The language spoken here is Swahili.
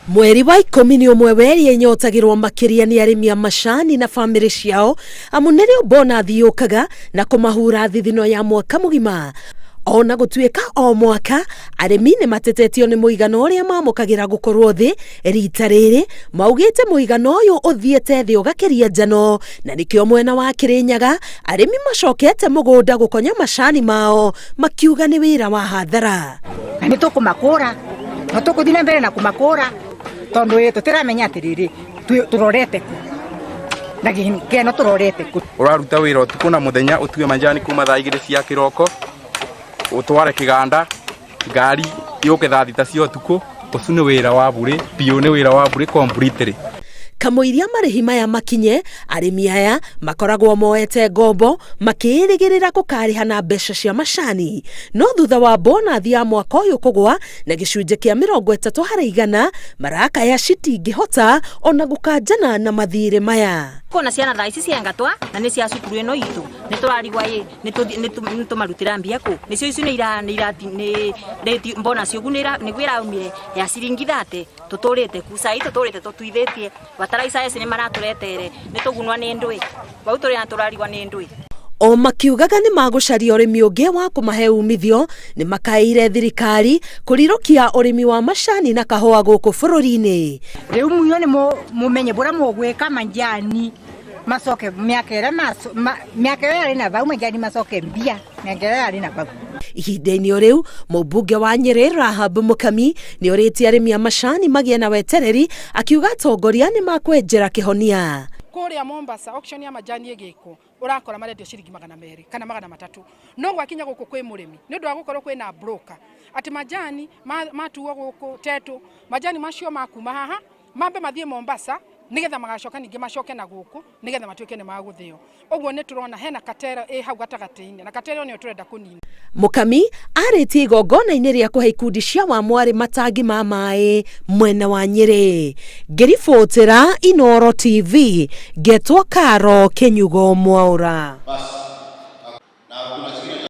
Mweri wa 11 weri yenyotagirwo makiria ni arimi a macani na family ciao amu nirio mbonathi yukaga na kumahura thithino ya mwaka mugima. Ona gutuika o mwaka arimi ni matetetio ni muigana uria mamukagira gukorwo thi rita riri Mougite muigana uyu uthiete thi ugakiria njano na nikio mwena wa Kirinyaga arimi macokete mugunda gukonya macani mao makiuga ni wira wa hathara. Ni tukumakura no tukuthina mbere na kumakura tondu yetu tiramenya atiriri turorete ku na gikeno turorete ku uraruta wira utuku na muthenya utue majani kuma thaa 2 cia kiroko utware kiganda ngari yuke thaa 3 cia utuku usune wira wa bure piu ni wira wa bure completely. Kamuiria marihi maya makinye arimi aya makoragwo moete ngombo makirigirira gukariha na mbeca cia macani no thutha wa mbonathi ya mwaka uyu kugwa na gicunji kia 30 harĩ igana maraka ya matingihota ona gukanjana na mathiiri maya. Kona ciana thaa ici ciangatwa na ni cia cukuru ino itu ni turarigwa ni tumarutira mbia ku nicio icio ni mbona cio gunira ni gwira umire ya ciringi 30 tuturite ku sai tuturite tutuithetie bataraisa ese ni maraturetere ni tugunwa ni ndui bau turi na turarigwa ni ndui. O makiugaga ni magucaria urimi ungi wa kumahe umithio ni makaire thirikari kurirukia urimi wa macani na kahua guku bururi-ini. Riu muyo ni mumenye bura mugwika majani macoke miakere miakere na bau majani macoke mbia miakere ari na bau. Ihinda-ini riu mumbunge wa Nyeri Rahab mukami ni uriti arimi a macani magie na wetereri akiuga atongoria ni makwenjera kihonia. Kuria Mombasa auction ya majani egiko urakora marendio ciringi 200 kana 300 no gwakinya guku kwi murimi ni ndu agukorwo kwi na broker ati majani matuo guku tetu majani macio makuma haha mambe mathie Mombasa nigetha magacoka ninge macoke na guku nigetha matuike ni maguthio ogwo ni turona hena katera hau gatagati-ini na katera ni turenda kunina. Mukami ariti igongona-ini ria kuhe ikundi cia wamwari matangi ma mai mwena wa Nyeri. Ngiribotera Inooro TV getwo Karo Kenyugo Mwaura.